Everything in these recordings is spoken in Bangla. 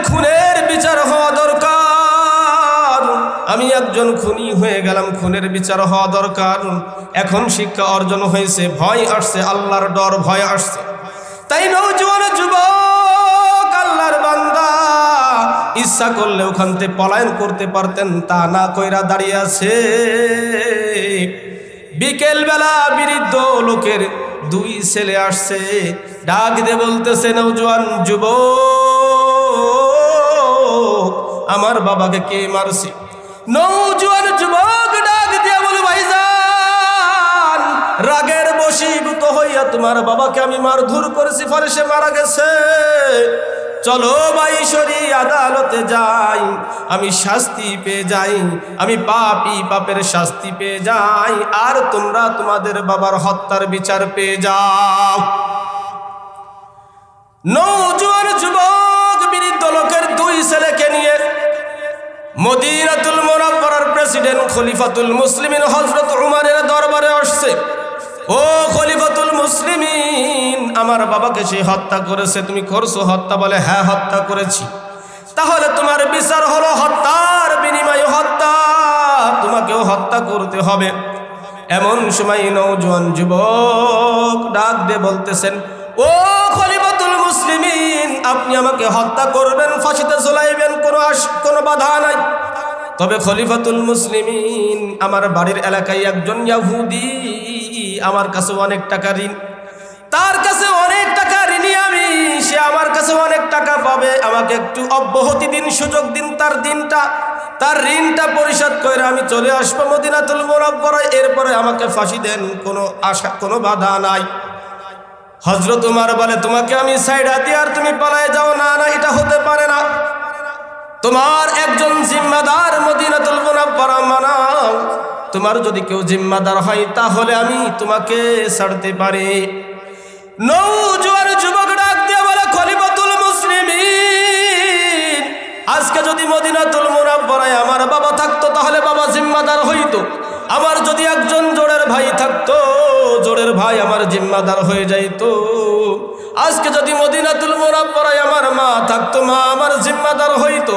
খুনের বিচার হওয়া দরকার। আমি একজন খুনি হয়ে গেলাম, খুনের বিচার হওয়া দরকার। এখন শিক্ষা অর্জন হয়েছে, ভয় আসছে, আল্লাহর ডর ভয় আসছে। তাই নওজোয়ান যুবক আল্লাহর বান্দা ইচ্ছা করলে ওখান থেকে পলায়ন করতে পারতেন, তা না কইরা দাঁড়িয়ে আছে। বিকেল বেলা বৃদ্ধ লোকের দুই ছেলে আসছে, ডাক দিয়ে বলতেছে, নওজোয়ান যুবক আমার বাবাকে কে মারছে? নওজোয়ান যুবক ডাক দিয়ে বলে, ভাইজান রাগের বশীভূত হইয়া তোমার বাবাকে আমি মারধর করেছি, ফলে সে মারা গেছে। চলো ভাই শরীর আদালতে যাই, আমি শাস্তি পেয়ে যাই, আমি পাপী পাপের শাস্তি পেয়ে যাই, আর তোমরা তোমাদের বাবার হত্যার বিচার পেয়ে যাও। নওজোয়ান যুবক বৃদ্ধ লোকের দুই ছেলেকে নিয়ে মদিনাতুল মুনাওয়ারার প্রেসিডেন্ট খলিফাতুল মুসলিমিন হযরত উমরের দরবারে আসছে। ও খলিফাতুল মুসলিমিন, আমার বাবাকে সে হত্যা করেছে, তুমি করছো হত্যা? বলে হ্যাঁ হত্যা করেছি। তাহলে তোমার বিচার হলো হত্যার বিনিময়ে হত্যা, তোমাকেও হত্যা করতে হবে। এমন সময় নওজোয়ান যুবক ডাক দিয়ে বলতেছেন, ও খলিফাতুল মুসলিমিন, আপনি আমাকে হত্যা করবেন, ফাঁসিতে ঝুলাইবেন, কোনো বাধা নাই। তবে খলিফাতুল মুসলিমিন, আমার বাড়ির এলাকায় একজন ইহুদি আমার কাছে অনেক টাকা ঋণ, তার কাছে অনেক টাকা ঋণী আমি, সে আমার কাছে অনেক টাকা পাবে, আমাকে একটু অব্যাহতি দিন, সুযোগ দিন, তার ঋণটা পরিশোধ করে আমি চলে আসবো মদিনাতুল মুনাওয়ারায়, এরপরে আমাকে ফাঁসি দেন, কোনো আশা, কোনো বাধা নাই। হযরত উমর বলে, তোমাকে আমি সাইডা দিই আর তুমি পালায়ে যাও? না না, এটা হতে পারে না, তোমার একজন জিম্মাদার মদিনাতুল মুনাওয়ারা মানাও, তোমার যদি কেউ জিম্মাদার হয় তাহলে আমি তোমাকে ছাড়তে পারি। নওজোয়ান যুবক ডাক দিয়ে বলে, খলিফাতুল মুসলিমিন, আজকে যদি মদিনাতুল মুনাওয়ারায় আমার বাবা থাকতো তাহলে বাবা জিম্মাদার হইতো, আমার যদি একজন জোড়ের ভাই থাকতো, জোড়ের ভাই আমার জিম্মাদার হয়ে যাইতো, আজকে যদি মদিনাতুল মুনাওয়ারায় আমার মা থাকতো, মা আমার জিম্মাদার হইতো।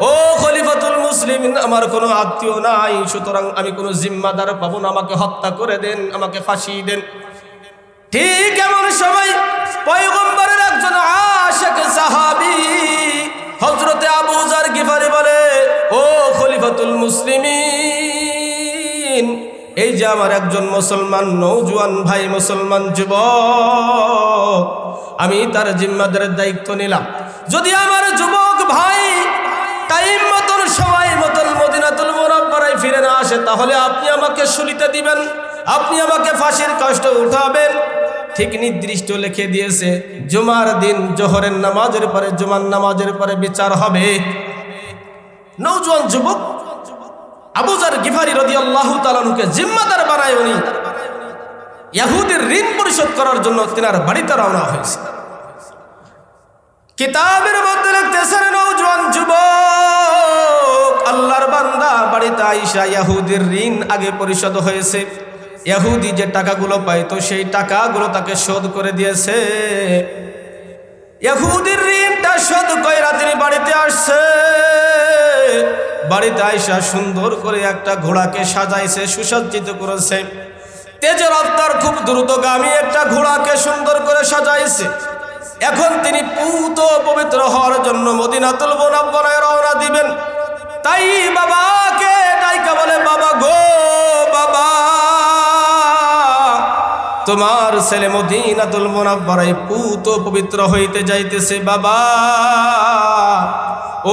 ও খলিফাতুল মুসলিমিন, আমার কোনো আত্মীয় নাই, সুতরাং আমি কোনো জিম্মাদার পাবো না, আমাকে হত্যা করে দেন, আমাকে ফাঁসি দেন। ঠিক এমন সময় পয়গম্বরের একজন আশিক সাহাবী হযরতে আবু যার গিফারি বলে, ও খলিফাতুল মুসলিমিন, এই যে আমার একজন মুসলমান নওজোয়ান ভাই, মুসলমান যুবক, আমি তার জিম্মাদারের দায়িত্ব নিলাম। যদি আমার যুবক ভাই টাইম মতন, সময় মতন মদিনাতুল মুনাওয়ারায় ফিরে না আসে, তাহলে আপনি আমাকে শুলিতে দিবেন, আপনি আমাকে ফাঁসির কষ্ট উঠাবেন। ঠিক নির্দিষ্ট লিখে দিয়েছে, জুমার দিন জোহরের নামাজের পরে, জুমার নামাজের পরে বিচার হবে। নওজোয়ান যুবক আবু যার গিফারি রাদিয়াল্লাহু তাআলা আনহুকে জিম্মাদার বানায় উনি ইহুদির ঋণ পরিশোধ করার জন্য তিনার বাড়িতে রওনা হয়েছে। কিতাবের মধ্যে লিখতেছেন, নওজোয়ান যুবক আল্লাহর বান্দা বাড়িতে আইসা ইহুদির ঋণ আগে পরিশোধ হয়েছে, ইহুদি যে টাকাগুলো পাইতো সেই টাকাগুলো তাকে শোধ করে দিয়েছে। ইহুদির ঋণটা শোধ কইরা তিনি বাড়িতে আসছে। বাড়িতে আইসা সুন্দর করে একটা ঘোড়াকে সাজাইছে, সুসজ্জিত করেছে, তেজের রফতার খুব দ্রুতগামী একটা ঘোড়াকে সুন্দর করে সাজাইছে। এখন তিনি পূত পবিত্র হওয়ার জন্য মদিনাতুল মুনাওয়ারায় রওনা দিবেন। তাই বাবাকে ডাইকা বলে, বাবা গো বাবা, তোমার ছেলে মদিনাতুল মুনাওয়ারায় পূত পবিত্র হইতে যাইতেছে, বাবা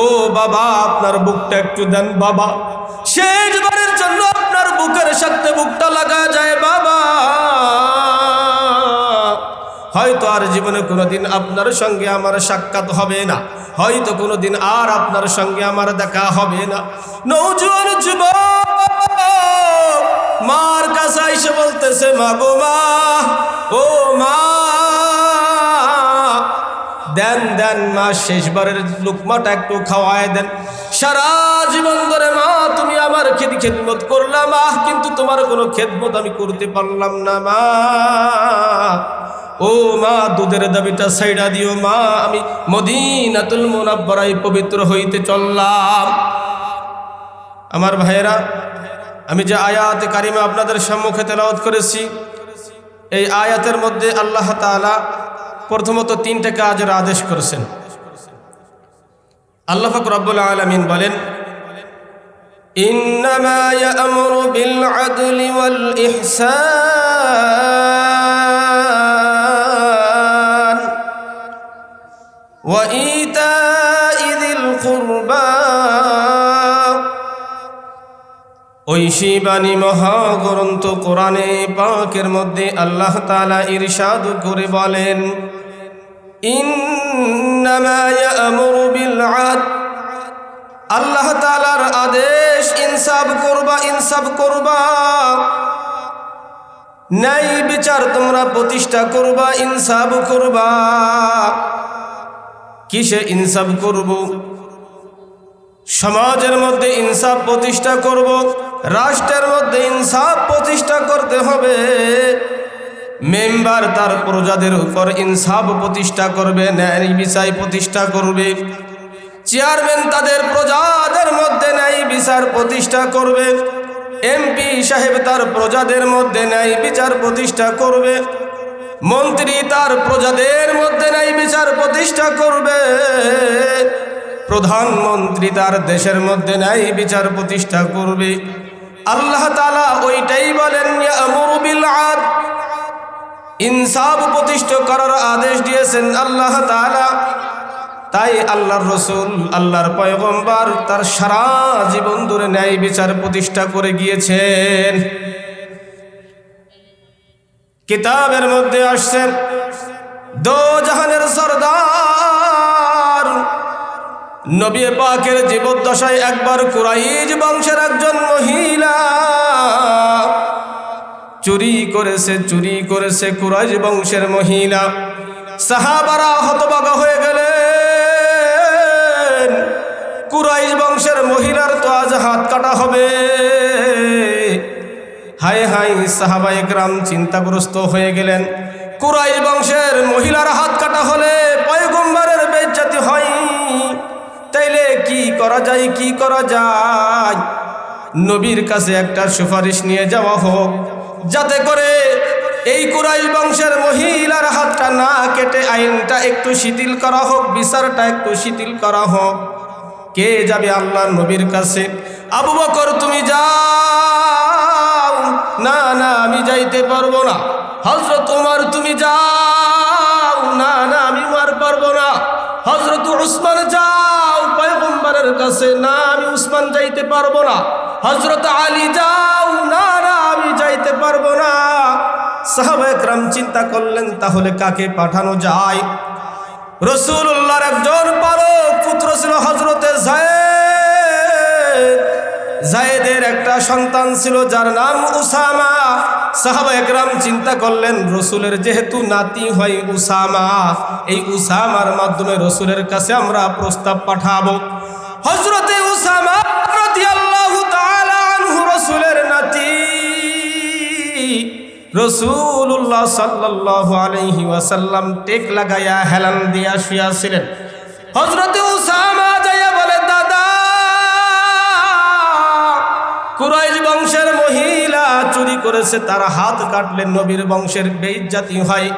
ও বাবা, আপনার বুকটা একটু দেন বাবা, শেষবারের জন্য আপনার বুকের সাথে বুকটা লাগা যায় বাবা। হয়তো আর জীবনে কোনোদিন আপনার সঙ্গে আমার সাক্ষাৎ হবে না, হয়তো কোনোদিন আর আপনার সঙ্গে আমার দেখা হবে না। নওজোয়ান যুবক মার কাছে এসে বলতেছে, মা গো মা, ও মা, দেন দেন মা, শেষবারের লুকমাটা একটু খাওয়ায় দেন। সারা জীবন ধরে মা তুমি আমার খেদমত করলাম, কিন্তু তোমার কোনো খেদমত আমি করতে পারলাম না মা। ও মা দুধের দাবিটা সাইডা দিও মা, আমি মদিনাতুল মুনাব্বারায় পবিত্র হইতে চললাম। আমার ভাইয়েরা, আমি যে আয়াতে কারিমা আপনাদের সম্মুখে তেলাওয়াত করেছি, এই আয়াতের মধ্যে আল্লাহ তাআলা প্রথমত 3টা কাজের আদেশ করেছেন। আল্লাহ পাক রব্বুল আলামিন বলেন, ইন্নামা ইয়া'মুরু বিল আদলি ওয়াল ইহসান ওয়া ইতা'i যিল কুরবা। ঐশী বাণী মহাগ্রন্থ কোরআনে পাকের মধ্যে আল্লাহ তাআলা ইরশাদ করে বলেন, ইন্নামা ইয়া'মুরু বিল আদল, আল্লাহ তাআলার আদেশ ইনসাফ করবা, ইনসাফ করবা, ন্যায় বিচার তোমরা প্রতিষ্ঠা করবা, ইনসাফ করবা। কিসে ইনসাফ করব? সমাজের মধ্যে ইনসাফ প্রতিষ্ঠা করব, রাষ্ট্রের মধ্যে ইনসাফ প্রতিষ্ঠা করতে হবে। মেম্বার তার প্রজাদের উপর ইনসাফ প্রতিষ্ঠা করবে, ন্যায় বিচার প্রতিষ্ঠা করবে। চেয়ারম্যান তাদের প্রজাদের মধ্যে ন্যায় বিচার প্রতিষ্ঠা করবে। এমপি সাহেব তার প্রজাদের মধ্যে ন্যায় বিচার প্রতিষ্ঠা করবে। মন্ত্রী তার প্রজাদের মধ্যে ন্যায় বিচার প্রতিষ্ঠা করবে। প্রধানমন্ত্রী তার দেশের মধ্যে ন্যায় বিচার প্রতিষ্ঠা করবে। আল্লাহ তাআলা ওইটাই বলেন, ইয়া'মুরু বিল আদল, ইনসাফ প্রতিষ্ঠা করার আদেশ দিয়েছেন আল্লাহ তাআলা। তাই আল্লাহর রসুল, আল্লাহর পয়গম্বর তার সারা জীবন ধরে ন্যায় বিচার প্রতিষ্ঠা করে গিয়েছেন। কিতাবের মধ্যে আসছেন, দো জাহানের সরদার নবী পাকের জীবদ্দশায় একবার কুরাইশ বংশের একজন মহিলা চুরি করেছে কুরাইশ বংশের মহিলা। সাহাবারা হতবাক হয়ে গেলেন, কুরাইশ বংশের মহিলার তো আজ হাত কাটা হবে। হায় হায়, সাহাবায়ে কেরাম চিন্তাগ্রস্ত হয়ে গেলেন। কুরাইশ বংশের মহিলার হাত কাটা হলে পয়গম্বরের বেইজ্জতি হয়, তাইলে কি করা যায়, কি করা যায়? নবীর কাছে একটা সুপারিশ নিয়ে যাওয়া হোক, যাতে করে এই কুরাইশ বংশের মহিলার হাতটা না কেটে আইনটা একটু শিথিল করা হোক, বিচারটা একটু শিথিল করা হোক। কে যাবে আল্লাহর নবীর কাছে? আবু বকর তুমি যাও। না না, আমি যাইতে পারবো না। হযরত ওমর তুমি যাও। না না, আমি পারবো না। হযরত উসমান যাও পয়গম্বরের কাছে। না, আমি উসমান যাইতে পারবো না। হযরত আলী যাও। না না, আমি যাইতে পারবো না। সাহাবায়ে কেরাম চিন্তা করলেন, তাহলে কাকে পাঠানো যায়? রাসূলুল্লাহর একজন পালক পুত্র ছিল হযরতে যায়েদের একটা সন্তান ছিল যার নাম উসামা। সাহাবায়ে কেরাম চিন্তা করলেন, রসুলের যেহেতু নাতি হয় উসামা, এই উসামার মাধ্যমে রসুলের কাছে আমরা প্রস্তাব পাঠাবো। হযরতে উসামা রাদিয়াল্লাহু তাআলা আনহু রসুলের নাতি। রাসূলুল্লাহ সাল্লাল্লাহু আলাইহি ওয়াসাল্লাম টেক লাগায়া হেলান দিয়া শুয়াছিলেন। হযরতে উসামা যাইয়া বলে, দাদা, কুরাইশ বংশের মহিলা চুরি করেছে, তার হাত কাটলে নবীর বংশের বেইজ্জতি হয়,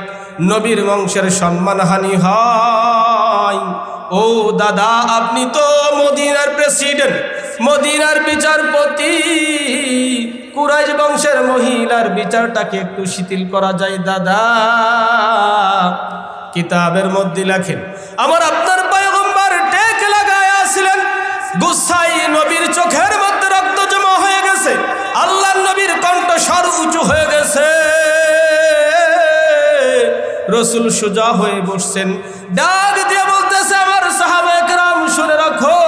নবীর বংশের সম্মানহানি হয়। ও দাদা, আপনি তো মদিনার প্রেসিডেন্ট, মদিনার বিচারপতি, কুরাইশ বংশের মহিলার বিচারটাকে একটু শিথিল করা যায় দাদা। কিতাবের মধ্যে লেখেন, আমার আপনার পয়গম্বর টেক লাগাইয়াছিলেন, গুসাই নবীর চোখের মধ্যে রক্ত জমা হয়ে গেছে, আল্লাহর নবীর কণ্ঠস্বর উঁচু হয়ে গেছে। রসুল সোজা হয়ে বসছেন, ডাক দিয়ে বলতেছে, আমার সাহাবায়ে কেরাম শুনে রাখো,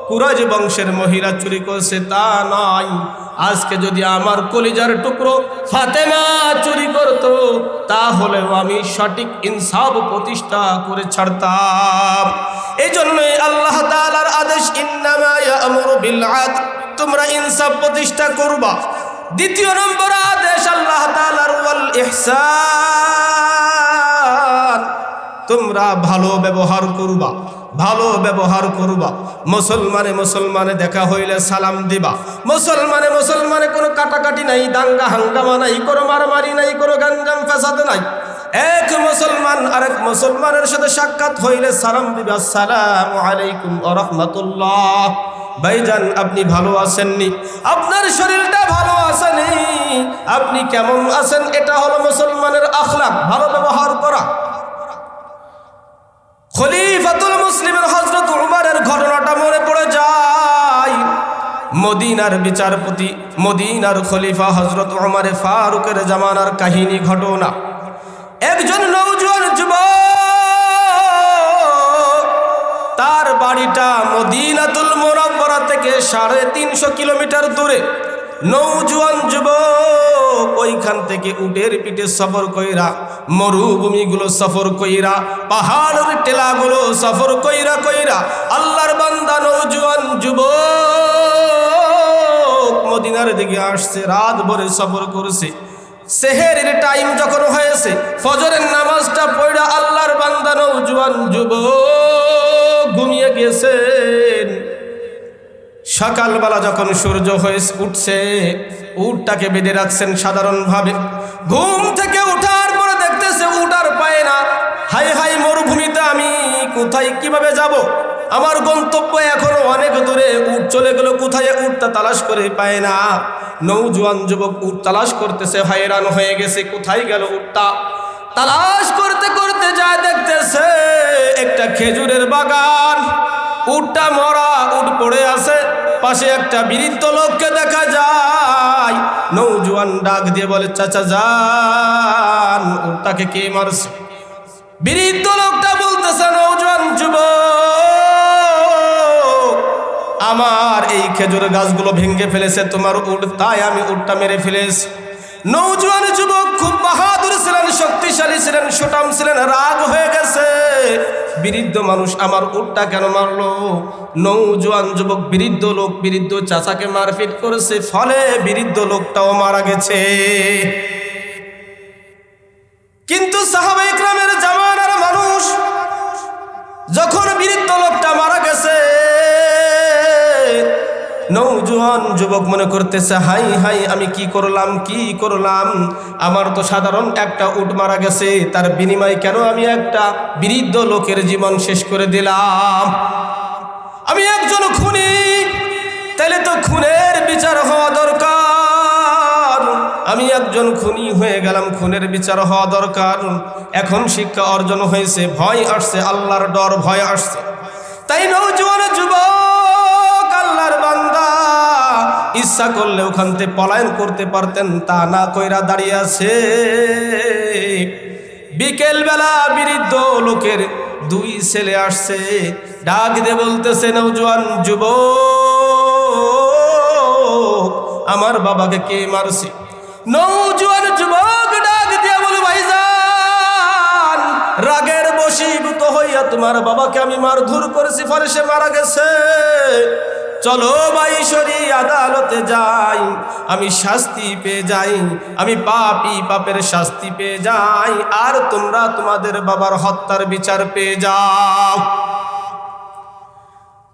কুরাইশ বংশের মহিলা চুরি করছে তা নয়। আজকে যদি আমার কলিজার টুকরো ফাতেমা চুরি করত, তাহলেও আমি সঠিক ইনসাফ প্রতিষ্ঠা করে ছাড়তাম। এই জন্যই আল্লাহ তাআলার আদেশ, ইন্নামা ইয়া'মুরু বিল আদল, তোমরা ইনসাফ প্রতিষ্ঠা করবা। দ্বিতীয় নম্বর আদেশ আল্লাহ তাআলার ওয়াল ইহসান, তোমরা ভালো ব্যবহার করবা, ভালো ব্যবহার করবা। মুসলমানে মুসলমানে দেখা হইলে সালাম দিবা। মুসলমানে মুসলমানে কোনো কাটাকাটি নাই, দাঙ্গা হাঙ্গামা নাই, কোনো মারামারি নাই, কোনো গাঞ্জাম ফাসাদ নাই। এক মুসলমান আরেক মুসলমানের সাথে সাক্ষাৎ হইলে সালাম দিবা, আসসালামু আলাইকুম ওয়া রাহমাতুল্লাহ। ভাইজান, আপনি ভালো আছেননি? আপনার শরীরটা ভালো আছেনি? আপনি কেমন আছেন? এটা হলো মুসলমানের আখলাক, ভালো ব্যবহার করা। খলিফাতুল মুসলিমের হযরত উমরের ঘটনাটা মনে পড়ে যায়। মদিনার বিচারপতি, মদিনার খলিফা হযরত উমরে ফারুকের জামানার কাহিনী ঘটনা। একজন নওজোয়ান যুবক, তার বাড়িটা মদিনাতুল মুনাওয়ারা থেকে 350 কিলোমিটার দূরে। নওজোয়ান যুবক ওইখান থেকে উটের পিঠে সফর কইরা, মরুভূমিগুলো সফর কইরা, পাহাড়ের টেলাগুলো সফর কইরা কইরা আল্লাহর বান্দা নওজোয়ান যুবক মদিনার দিকে আসছে। রাত ভরে সফর করছে। সেহেরের টাইম যখন হয়েছে, ফজরের নামাজটা পড়া আল্লাহর বান্দা নওজোয়ান যুবক ঘুমিয়ে গেছেন। সকালবেলা যখন সূর্য হয়ে উঠছে, উটটাকে বেঁধে রাখছেন সাধারণভাবে। ঘুম থেকে উঠার পরে দেখতেছে উট আর পায় না। হাই হাই, মরুভূমিতে আমি কোথায় কিভাবে যাব? আমার গন্তব্য এখনো অনেক দূরে, উট চলে গেল কোথায়? উটটা তালাশ করে পায় না। নওজোয়ান যুবক উট তালাশ করতেছে, হয়রান হয়ে গেছে, কোথায় গেল উটটা? তালাশ করতে করতে যায় দেখতেছে একটা খেজুরের বাগান। উটটা মরা, উট পড়ে আছে। পাশে একটা বৃদ্ধ লোককে দেখা যায়। নওজোয়ান ডাক দিয়ে বলে, চাচা যান, উটটাকে কে মারছে? বৃদ্ধ লোকটা বলতেছে, নওজোয়ান যুবক, আমার এই খেজুর গাছগুলো ভেঙে ফেলেছে তোমার উট, তাই আমি উটটা মেরে ফেলেছি। নওজোয়ান যুবক খুব বাহাদুর ছিলেন, শক্তিশালী ছিলেন, সুঠাম ছিলেন। রাগ হয়ে গেছে, বৃদ্ধ মানুষ আমার উটটা কেন মারলো? নওজোয়ান যুবক বৃদ্ধ লোক, বৃদ্ধ চাচাকে মারপিট করেছে, ফলে বৃদ্ধ লোকটাও মারা গেছে। কিন্তু সাহাবায়ে ইকরামের জামানার মানুষ, যখন বৃদ্ধ লোকটা মারা গেছে, নওজোয়ান যুবক মনে করতেছে, হাই হাই, আমি কি করলাম, কি করলাম? আমার তো সাধারণ একটা উট মারা গেছে, তার বিনিময়ে কেন আমি একটা বৃদ্ধ লোকের জীবন শেষ করে দিলাম? আমি একজন খুনি, তাহলে তো খুনের বিচার হওয়া দরকার। আমি একজন খুনি হয়ে গেলাম, খুনের বিচার হওয়া দরকার। এখন শিক্ষা অর্জন হয়েছে, ভয় আসছে, আল্লাহর ডর ভয় আসছে। তাই নওজোয়ান যুবক, আল্লাহর বান্দা, ইচ্ছা করলে ওখান থেকে পলায়ন করতে পারতেন, তা না কইরা দাঁড়িয়ে আছে। বিকেল বেলা বৃদ্ধ লোকের 2 ছেলে আসছে, ডাক দিয়ে বলতেছে, নওজোয়ান যুবক, আমার বাবাকে কে মারছে? নওজোয়ান যুবক ডাক দিয়ে বলে, ভাইজান, রাগের বশীভূত হইয়া তোমার বাবাকে আমি মারধর করেছি, ফলে সে মারা গেছে। চলো ভাই, শরীয়ত আদালতে যাই, আমি শাস্তি পেয়ে যাই, আমি পাপী, পাপের শাস্তি পেয়ে যাই, আর তোমরা তোমাদের বাবার হত্যার বিচার পেয়ে যাও।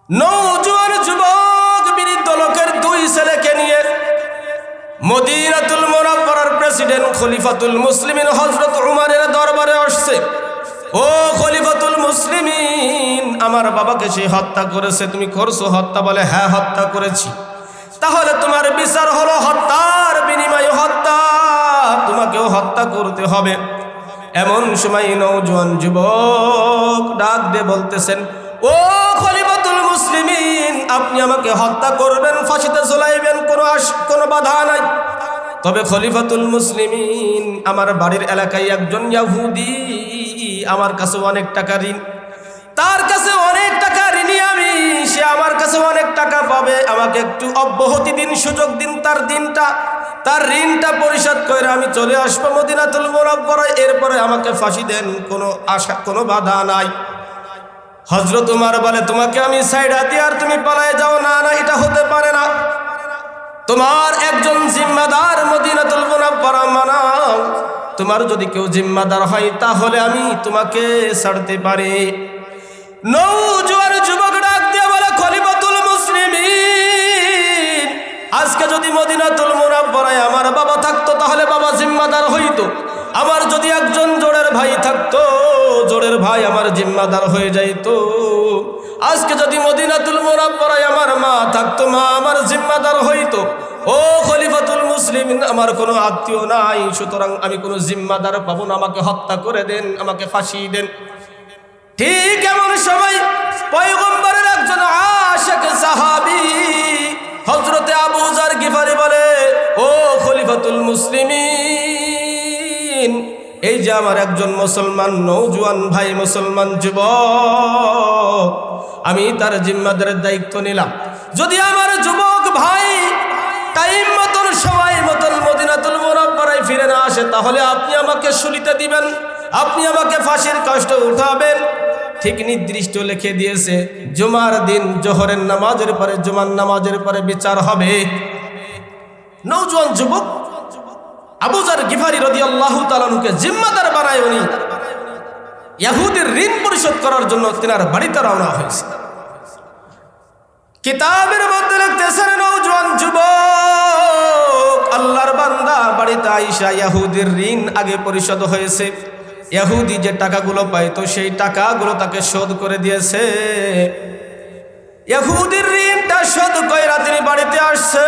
নওজোয়ান যুবক বৃদ্ধ লোকের 2 ছেলেকে নিয়ে মদিনাতুল মুনাওয়ারার প্রেসিডেন্ট খলিফাতুল মুসলিমিন হযরত উমরের দরবারে আসছে। ও খলিফাতুল মুসলিমিন, আমার বাবাকে সে হত্যা করেছে, তুমি করছো হত্যা? বলে, হ্যাঁ, হত্যা করেছি। তাহলে তোমার বিচার হলো হত্যার বিনিময়ে হত্যা, তোমাকেও হত্যা করতে হবে। এমন সময় নওজোয়ান যুবক ডাক দিয়ে বলতেছেন, ও খলিফাতুল মুসলিমিন, আপনি আমাকে হত্যা করবেন, ফাঁসিতে ঝুলাইবেন, কোনো বাধা নাই। তবে খলিফাতুল মুসলিমিন, আমার বাড়ির এলাকায় একজন ইহুদি আমার কাছে অনেক টাকা ঋণ, তার কাছে অনেক টাকা ঋণী আমি, সে আমার কাছে অনেক টাকা পাবে, আমাকে একটু অব্যাহতি দিন, সুযোগ দিন, তার ঋণটা পরিশোধ করে আমি চলে আসবো মদিনাতুল মুনাওয়ারায়, এরপরে আমাকে ফাঁসি দেন, কোনো আশা, কোনো বাধা নাই। হযরত উমর বলে, তোমাকে আমি সাইডা দিই আর তুমি পালায়ে যাও? না না, এটা হতে পারে না। তোমার একজন জিম্মাদার মদিনাতুল মুনাওয়ারা বানাও। তোমার যদি কেউ জিম্মাদার হয় তাহলে আমি তোমাকে ছাড়তে পারি। নওজোয়ান যুবক ডাক দিয়ে বলে, খলিফাতুল মুসলিমিন, আজকে যদি মদিনাতুল মুনাওয়ারায় আমার বাবা থাকতো তাহলে বাবা জিম্মাদার হইতো। আমার যদি একজন জোড়ের ভাই থাকতো, জোড়ের ভাই আমার জিম্মাদার হয়ে যাইতো। আজকে যদি মদিনাতুল মুনাওয়ারায় আমার মা থাকতো, মা আমার জিম্মাদার হইতো। ও খলিফাতুল মুসলিমিন, আমার কোনো আত্মীয় নাই, সুতরাং আমি কোনো জিম্মাদার পাবো না, আমাকে হত্যা করে দেন, আমাকে ফাঁসি দেন। ঠিক এমন সময় পয়গম্বরের একজন আশিক সাহাবী হযরতে আবু যার গিফারি বলে, ও খলিফাতুল মুসলিমিন, এই যে আমার একজন মুসলমান নওজোয়ান ভাই, মুসলমান যুবক, আমি তার জিম্মাদারের দায়িত্ব নিলাম। যদি আমার যুবক ভাই টাইম মতন সময় মতন মদিনাতুল মুনাওয়ারায় ফিরে না আসে তাহলে আপনি আমাকে শুলিতে দিবেন, আপনি আমাকে ফাঁসির কাষ্ঠে উঠাবেন। ঠিক নির্দিষ্ট লিখে দিয়েছে, জুমার দিন জোহরের নামাজের পরে, জুমার নামাজের পরে বিচার হবে। নওজোয়ান যুবক আবু যার গিফারি রাদিয়াল্লাহু তাআলা আনহুকে জিম্মাদার বানায় উনি ইহুদির ঋণ পরিশোধ করার জন্য তিনার বাড়িতে রওনা হয়েছে। কিতাবের মধ্যে লিখতেছেন, নওজোয়ান যুবক আল্লাহর বান্দা বাড়িতে আইসা ইহুদির ঋণ আগে পরিশোধ হয়েছে। ইহুদি যে টাকাগুলো পাইতো সেই টাকাগুলো তাকে শোধ করে দিয়েছে। ইহুদির ঋণটা শোধ কইরা তিনি বাড়িতে আসছে।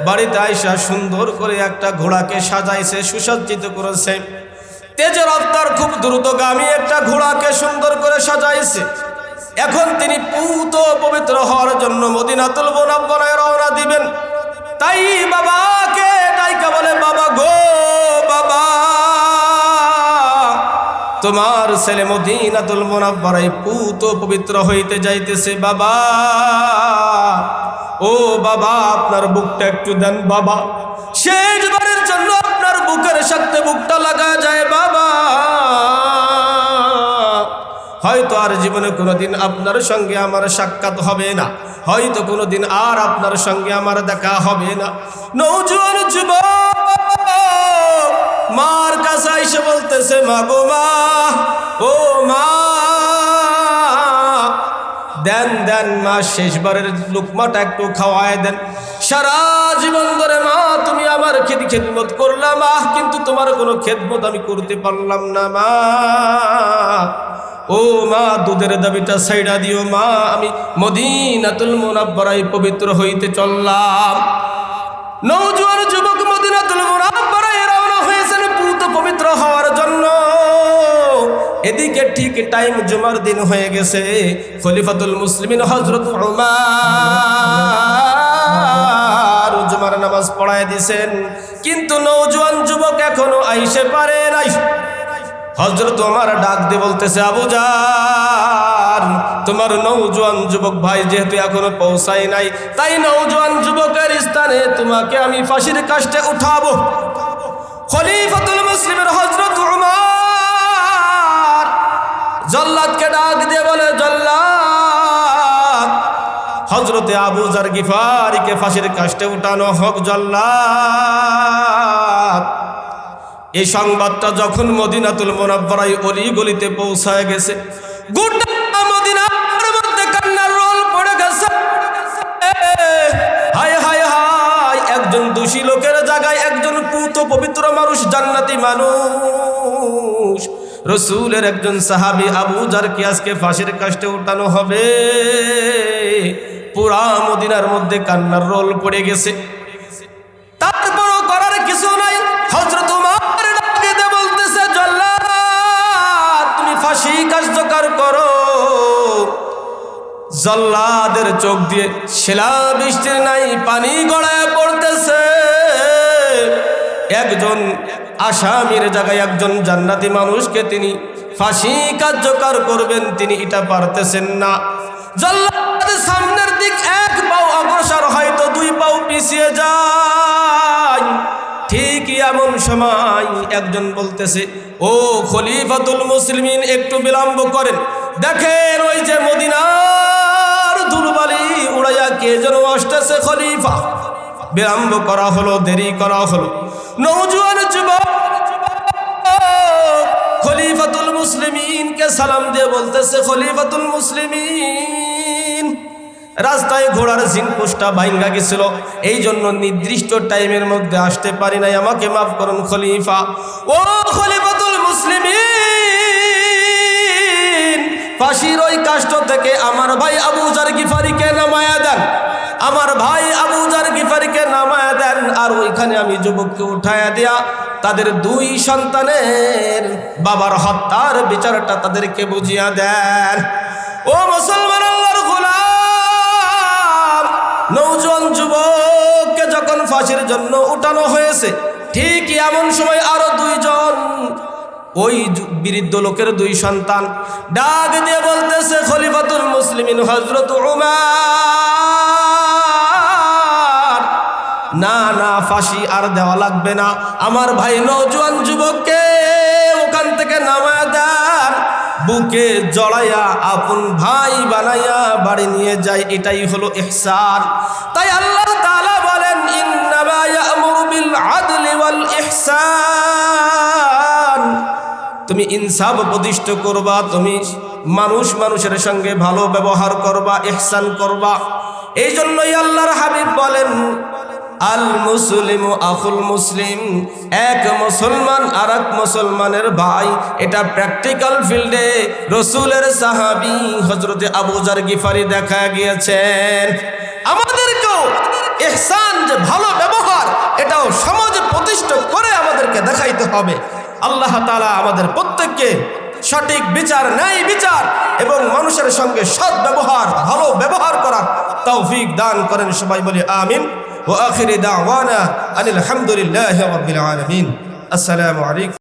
বাড়িতে আইসা সুন্দর করে একটা ঘোড়াকে সাজাইছে, সুসজ্জিত করেছে। তেজের রফতার খুব দ্রুতগামী একটা ঘোড়াকে সুন্দর করে সাজাইছে। এখন তিনি পূত পবিত্র হওয়ার জন্য মদিনাতুল মুনাওয়ারায় রওনা দিবেন। তাই বাবাকে ডাইকা বলে, বাবা গো বাবা, তোমার ছেলে মদিনাতুল মুনাওয়ারায় পূত পবিত্র হইতে যাইতেছে। বাবা, ও বাবা, আপনার বুকটা একটু দেন বাবা, শেষবারের জন্য আপনার বুকের সাথে বুকটা লাগা যায় বাবা। হয়তো আর জীবনে কোনোদিন আপনার সঙ্গে আমার সাক্ষাৎ হবে না, হয়তো কোনোদিন আর আপনার সঙ্গে আমার দেখা হবে না। নওজোয়ান যুবক মার কাছে এসে বলতেছে, মা গো মা, ও মা, দেন দেন মা, শেষবারের লুকমাটা একটু খাওয়ায় দেন। সারা জীবন ধরে মা তুমি আমার খেদমত করলাম মা, কিন্তু তোমার কোনো খেদমত আমি করতে পারলাম না মা। ও মা, দুধের দাবিটা সাইডা দিও মা, আমি মদিনাতুল মুনাওয়ারায় পবিত্র হইতে চললাম। নওজোয়ান যুবক মদিনাতুল মুনাওয়ারায় রওনা হয়েছেন পূত পবিত্র হওয়ার জন্য। এদিকে ঠিক টাইম জুমার দিন হয়ে গেছে। খলিফাতুল মুসলিমিন হযরত উমর জুমার নামাজ পড়ায় দিয়েছেন, কিন্তু নওজোয়ান যুবক এখনো আইসে পারে নাই। হযরত ওমর ডাক দিয়ে বলতেছে, আবু যার, তোমার নওজোয়ান যুবক ভাই যেহেতু এখনো পৌঁছায় নাই, তাই নওজোয়ান যুবকের স্থানে তোমাকে আমি ফাঁসির কাষ্ঠে উঠাবো। খলিফাতুল মুসলিমিন হযরত উমর জল্লাদকে ডাক দিয়ে বলে, জল্লাদ, হযরতে আবু যার গিফারিকে ফাঁসির কাষ্ঠে উঠানো হোক জল্লাদ। এই সংবাদটা যখন মদিনাতুল মুনাওয়ারায় অলি গলিতে পৌঁছায় গেছে, গোটা মদিনার মধ্যে কান্নার রোল পড়ে গেছে। হায় হায় হায়, একজন দোষী লোকের জায়গায় একজন পূত পবিত্র মানুষ, জান্নাতি মানুষ, রাসূলের একজন সাহাবী আবু যারকে আজকে ফাঁসির কাষ্ঠে উঠানো হবে। পুরা মদিনার মধ্যে কান্নার রোল পড়ে গেছে। তারপরও করার কিছু নাই। হযরত উমর ডাকে দিয়ে বলতেছে, জল্লাদ, তুমি ফাঁসি কার্যকর করো। জল্লাদের চোখ দিয়ে শিলা বৃষ্টির নাই পানি গড়ায় পড়তেছে। একজন আসামির জায়গায় একজন জান্নাতি মানুষকে তিনি ফাঁসি কার্যকর করবেন, তিনি এটা পারতেছেন না। জল্লাদ সামনের দিক এক পাও অগ্রসর, হয়তো দুই পাও পিছিয়ে যায়। ঠিক এমন সময় একজন বলতেছে, ও খলিফাতুল মুসলিমিন, একটু বিলম্ব করেন, দেখেন ওই যে মদিনার ধুলোবালি উড়াইয়া কে যেন আসতেছে খলিফা। বিলম্ব করা হলো, দেরি করা হলো। নওজোয়ান যুবক খলিফাতুল মুসলিমিনকে সালাম দিয়ে বলতেছে, খলিফাতুল মুসলিমিন, রাস্তায় ঘোড়ার জিনপোস্টটা ভাঙ্গা গেছিল, এই জন্য নির্দিষ্ট টাইমের মধ্যে আসতে পারি নাই, আমাকে মাফ করুন খলিফা। ও খলিফাতুল মুসলিমিন, ফাঁসির ওই কাষ্ঠ থেকে আমার ভাই আবু জার গিফারিকে নামায়া দেন, আমার ভাই আবু জার গিফারিকে নামায়া দেন। আর ওইখানে আমি যুবককে উঠায়া দিয়া তাদের দুই সন্তানের বাবার হত্যার বিচারটা তাদেরকে বুঝিয়া দেন। ও মুসলমান আল্লাহর গোলাম, নওজোয়ান যুবককে যখন ফাঁসির জন্য উঠানো হয়েছে, ঠিক এমন সময় আরো দুইজন ওই বৃদ্ধ লোকের দুই সন্তান ডাক দিয়ে বলতেছে, খলিফাতুল মুসলিমিন হযরত উমর, না না, ফাঁসি আর দেওয়া লাগবে না, আমার ভাই নওজোয়ান যুবককে ওখান থেকে নামায়া দেন, বুকে জড়াইয়া আপন ভাই বানাইয়া বাড়ি নিয়ে যায়, এটাই হলো ইহসান। তাই আল্লাহ তাআলা বলেন, ইন্নামা ইয়া'মুরু বিল আদলি ওয়াল ইহসান, তুমি ইনসাফ প্রতিষ্ঠা করবা, তুমি মানুষের সঙ্গে ভালো ব্যবহার করবা, ইহসান করবা। এই জন্যই আল্লাহর হাবিব বলেন, আল মুসলিমু আখুল মুসলিম, এক মুসলমান আর এক মুসলমানের ভাই। এটা প্র্যাকটিক্যাল ফিল্ডে রসুলের সাহাবী হযরতে আবু জার গিফারি দেখা গিয়েছেন। আমাদেরকেও ইহসান, যে ভালো ব্যবহার, এটাও সমাজে প্রতিষ্ঠা করে আমাদেরকে দেখাইতে হবে। আল্লাহ তাআলা আমাদের প্রত্যেককে সঠিক বিচার, ন্যায় বিচার এবং মানুষের সঙ্গে সৎ ব্যবহার, ভালো ব্যবহার করার তৌফিক দান করেন। সবাই বলি আমিন। ওয়া আখিরি দাওয়ানা আনিল হামদুলিল্লাহি রাব্বিল আলামিন। আসসালামু আলাইকুম।